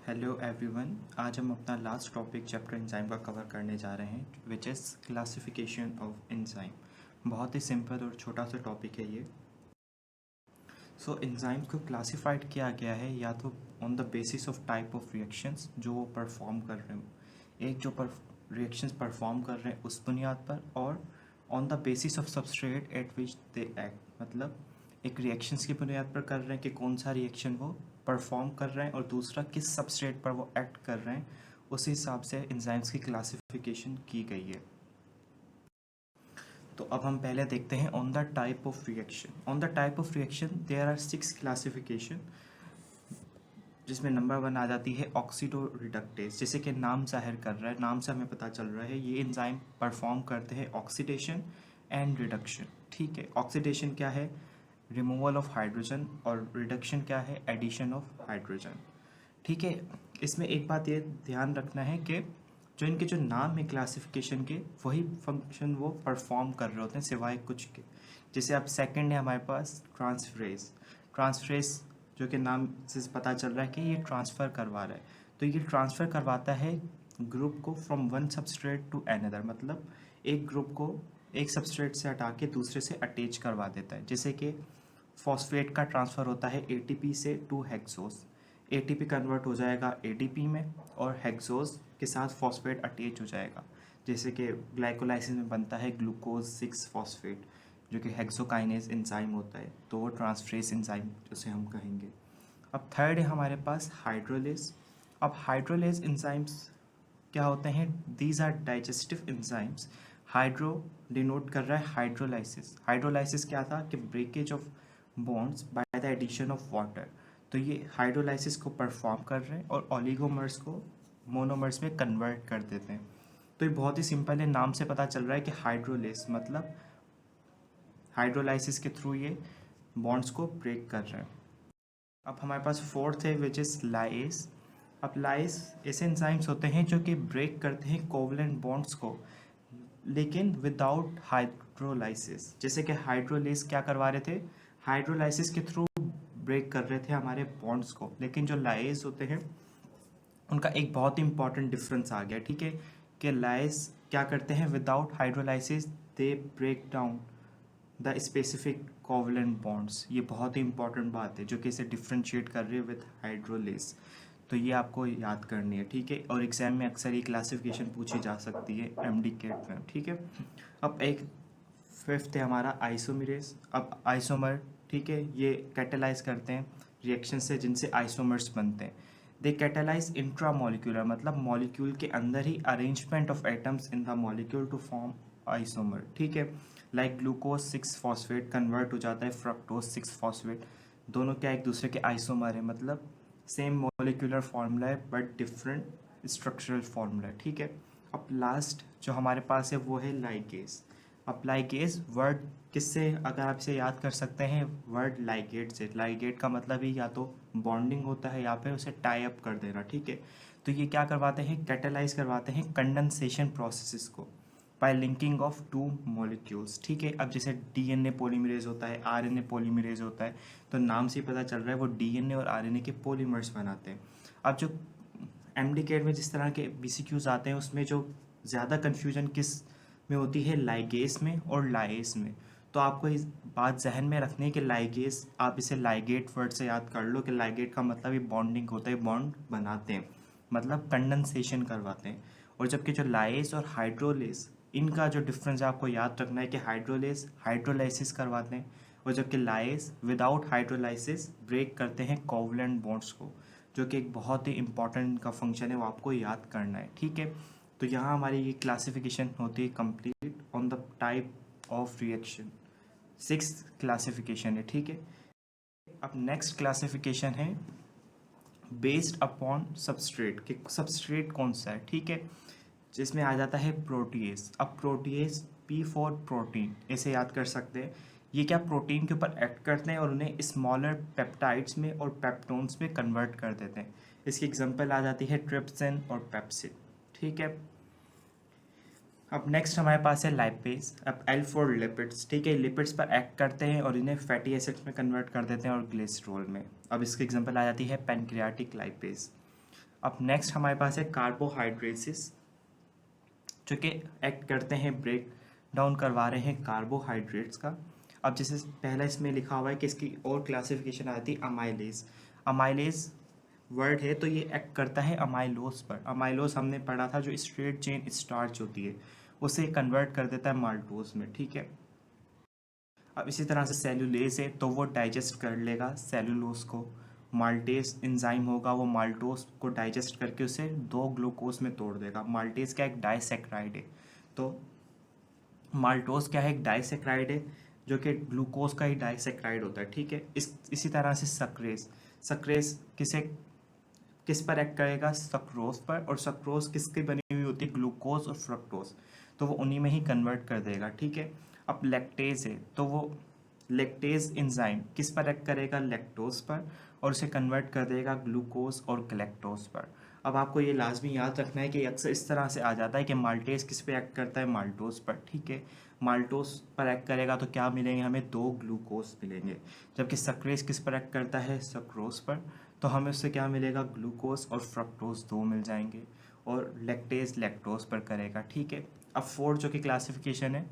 Hello everyone. आज हम अपना लास्ट टॉपिक चैप्टर एंजाइम का कवर करने जा रहे हैं which is classification of enzyme. बहुत ही सिंपल और छोटा सा टॉपिक है ये। सो एंजाइम को क्लासिफाइड किया गया है या तो on the basis of type of reactions जो वो परफॉर्म कर रहे हो, एक जो रिएक्शंस परफॉर्म कर रहे हैं उस बुनियाद पर, और on the basis of substrate eight which they act, मतलब एक रिएक्शंस की बुनियाद पर कर रहे हैं कि कौन सा रिएक्शन वो परफॉर्म कर रहे हैं और दूसरा किस सबस्ट्रेट पर वो एक्ट कर रहे हैं। उसी हिसाब से एंजाइम्स की क्लासिफिकेशन की गई है। तो अब हम पहले देखते हैं on the type of reaction. On the type of reaction there are 6 classification, जिसमें नंबर 1 आ जाती है ऑक्सीडो रिडक्टेज। जैसे कि नाम जाहिर कर रहा है, नाम से हमें पता चल रहा है ये एंजाइम परफॉर्म करते हैं ऑक्सीडेशन एंड रिडक्शन। ठीक है, ऑक्सीडेशन क्या है? रिमूवल ऑफ हाइड्रोजन, और रिडक्शन क्या है? Addition of hydrogen. ठीक है, इसमें एक बात ये ध्यान रखना है कि जो नाम है क्लासिफिकेशन के, वही फंक्शन वो परफॉर्म कर रहे होते हैं सिवाय कुछ के। जैसे अब सेकंड है हमारे पास ट्रांसफरेज। ट्रांसफरेज जो कि नाम से पता चल रहा है कि ये ट्रांसफ़र करवा रहा है, तो ये ट्रांसफ़र करवाता है ग्रुप को from one substrate to another, मतलब एक ग्रुप को एक सबस्ट्रेट से हटा के दूसरे से अटैच करवा देता है। जैसे कि फॉस्फेट का ट्रांसफ़र होता है एटीपी से टू हेक्सोस, एटीपी कन्वर्ट हो जाएगा एडीपी में और हेक्सोस के साथ फॉस्फेट अटैच हो जाएगा। जैसे कि ग्लाइकोलाइसिस में बनता है ग्लूकोज 6 फॉस्फेट जो कि हेक्सोकाइनेज एंजाइम होता है, तो वो ट्रांसफरेज एंजाइम उसे हम कहेंगे। अब थर्ड है हमारे पास हाइड्रोलेज। अब हाइड्रोलेज एंजाइम्स क्या होते हैं? These are digestive enzymes. Hydro denote कर रहा है हाइड्रोलाइसिस। हाइड्रोलाइसिस क्या था कि breakage of bonds by the addition of water. तो ये हाइड्रोलाइसिस को परफॉर्म कर रहे हैं और ओलिगोमर्स को मोनोमर्स में कन्वर्ट कर देते हैं। तो ये बहुत ही सिंपल है, नाम से पता चल रहा है कि हाइड्रोलेस मतलब हाइड्रोलाइसिस के थ्रू ये बॉन्ड्स को ब्रेक कर रहे हैं। अब हमारे पास फोर्थ है विच इज़ लाइस। अब लाइस ऐसे एंजाइम्स होते हैं जो कि ब्रेक करते हैं कोवलेंट बॉन्ड्स को, लेकिन विदाउट हाइड्रोलाइसिस। जैसे कि हाइड्रोलेस क्या करवा रहे थे? हाइड्रोलाइसिस के थ्रू ब्रेक कर रहे थे हमारे बॉन्ड्स को, लेकिन जो लाइस होते हैं उनका एक बहुत ही इंपॉर्टेंट डिफरेंस आ गया। ठीक है, कि लाइस क्या करते हैं? Without hydrolysis they break down the specific covalent bonds. ये बहुत ही इंपॉर्टेंट बात है जो कि इसे डिफ्रेंशिएट कर रही है विद हाइड्रोलेस। तो ये आपको याद करनी है। ठीक है, और एग्जाम में अक्सर ये क्लासिफिकेशन पूछी जा सकती है एमडी केट में। ठीक है, अब एक फिफ्थ है हमारा आइसोमेरेज। अब आइसोमर, ठीक है, ये कैटेलाइज करते हैं रिएक्शन से जिनसे आइसोमर्स बनते हैं। दे कैटेलाइज इंट्रा मॉलिक्यूलर, मतलब मॉलिक्यूल के अंदर ही arrangement of atoms in the molecule to form isomer. ठीक है, लाइक ग्लूकोज 6 फॉस्फेट कन्वर्ट हो जाता है फ्रक्टोज 6 फॉस्फेट। दोनों क्या एक दूसरे के आइसोमर है, मतलब सेम मॉलिक्यूलर फॉर्मूला है बट डिफरेंट स्ट्रक्चरल फॉर्मूला है। ठीक है, अब लास्ट जो हमारे पास है वो है लाइगेज। अब लाइगेज वर्ड किससे, अगर आप इसे याद कर सकते हैं, वर्ड लाइगेट से। लाइगेट का मतलब ही या तो बॉन्डिंग होता है या फिर उसे टाई अप कर देना। ठीक है, तो ये क्या करवाते हैं? कैटेलाइज करवाते हैं कंडेंसेशन प्रोसेसेस को bye linking of two molecules. ठीक है, अब जैसे डीएनए पॉलीमरेज होता है, आरएनए पॉलीमरेज होता है, तो नाम से ही पता चल रहा है वो डीएनए और आरएनए के पॉलीमर्स बनाते हैं। अब जो एमडीकेट में जिस तरह के बीसीक्यूज आते हैं उसमें जो ज़्यादा कन्फ्यूजन किस में होती है? लाइगेस में और लाइस में। तो आपको इस बात जहन में रखनी है कि लाइगेस, आप इसे लाइगेट वर्ड से याद कर लो कि लाइगेट का मतलब ये बॉन्डिंग होता है, बॉन्ड बनाते हैं, मतलब कंडेंसेशन करवाते हैं। और जबकि जो लाइस और हाइड्रोलेस, इनका जो डिफरेंस है आपको याद रखना है कि हाइड्रोलेस हाइड्रोलाइसिस करवाते हैं और जबकि लाइस विदाउट हाइड्रोलाइसिस ब्रेक करते हैं कोवलेंट बॉन्ड्स को, जो कि एक बहुत ही इंपॉर्टेंट का फंक्शन है, वो आपको याद करना है। ठीक है, तो यहाँ हमारी ये क्लासिफिकेशन होती है complete on the type of reaction. 6 classification है। ठीक है, अब नेक्स्ट क्लासिफिकेशन है बेस्ड अपॉन सबस्ट्रेट, कि सबस्ट्रेट कौन सा है। ठीक है, जिसमें आ जाता है प्रोटीएज। अब प्रोटीएज पी फॉर प्रोटीन ऐसे याद कर सकते हैं। ये क्या प्रोटीन के ऊपर एक्ट करते हैं और उन्हें स्मॉलर पेप्टाइड्स में और पेप्टोन्स में कन्वर्ट कर देते हैं। इसकी एग्जांपल आ जाती है ट्रिप्सिन और पेप्सिन। ठीक है, अब नेक्स्ट हमारे पास है लाइपेज। अब एल फॉर लिपिड्स। ठीक है, लिपिड्स पर एक्ट करते हैं और इन्हें फैटी एसिड्स में कन्वर्ट कर देते हैं और ग्लिसरॉल में। अब इसकी एग्जांपल आ जाती है पैनक्रियाटिक लाइपेज। अब नेक्स्ट हमारे पास है कार्बोहाइड्रेट्स, जो कि एक्ट करते हैं, ब्रेक डाउन करवा रहे हैं कार्बोहाइड्रेट्स का। अब जैसे पहला इसमें लिखा हुआ है कि इसकी और क्लासिफिकेशन आती है अमाइलेज। अमाइलेज वर्ड है तो ये एक्ट करता है अमाइलोज पर। अमाइलोज हमने पढ़ा था जो स्ट्रेट चेन स्टार्च होती है, उसे कन्वर्ट कर देता है माल्टोज में, ठीक है। अब इसी तरह से सेलुलेज है तो वो डाइजेस्ट कर लेगा सेलुलोज को। माल्टेज एंजाइम होगा, वो माल्टोज को डाइजेस्ट करके उसे 2 ग्लूकोज में तोड़ देगा। माल्टेज क्या एक डाइसेक्राइड है, तो माल्टोज क्या है एक डाइसेक्राइड है, जो कि ग्लूकोज का ही डाइसेक्राइड होता है, ठीक है। इसी तरह से सक्रेज, सक्रेज किस पर एक्ट करेगा, सक्रोज पर, और सक्रोज किसकी बनी हुई होती है, ग्लूकोज और फ्रक्टोज, तो वो उन्हीं में ही कन्वर्ट कर देगा, ठीक है। अब लैक्टेज है तो वो लैक्टेज एंजाइम किस पर एक्ट करेगा, लैक्टोज पर, और उसे कन्वर्ट कर देगा ग्लूकोज और गैलेक्टोज पर। अब आपको ये लाजमी याद रखना है कि अक्सर इस तरह से आ जाता है कि माल्टेज किस पे एक्ट करता है, माल्टोज पर, ठीक है। माल्टोज पर एक्ट करेगा तो क्या मिलेंगे हमें, 2 ग्लूकोज मिलेंगे। जबकि सक्रेज किस पर एक्ट करता है, सक्रोज पर, तो हमें उससे क्या मिलेगा, ग्लूकोज और फ्रक्टोज 2 मिल जाएंगे। और लैक्टेज लैक्टोज पर करेगा, ठीक है। अब फोर्थ जो कि क्लासिफिकेशन है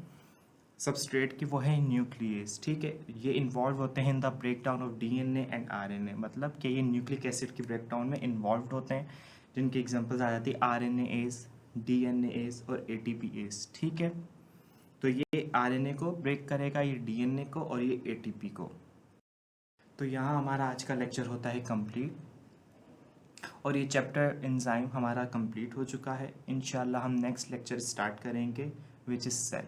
सबस्ट्रेट की, वो है न्यूक्लियस, ठीक है। ये इन्वॉल्व होते हैं in the break down of DNA and RNA, मतलब कि ये न्यूक्लिक एसिड की ब्रेक डाउन में इन्वॉल्व होते हैं, जिनकी एग्जांपल्स आ जाती है आरएनएज, डीएनएज और एटीपीएज, ठीक है। तो ये आरएनए को ब्रेक करेगा, ये डीएनए को, और ये एटीपी को। तो यहाँ हमारा आज का लेक्चर होता है कंप्लीट, और ये चैप्टर एंजाइम हमारा कंप्लीट हो चुका है। इंशाल्लाह हम नेक्स्ट लेक्चर स्टार्ट करेंगे विच इज़ सेल।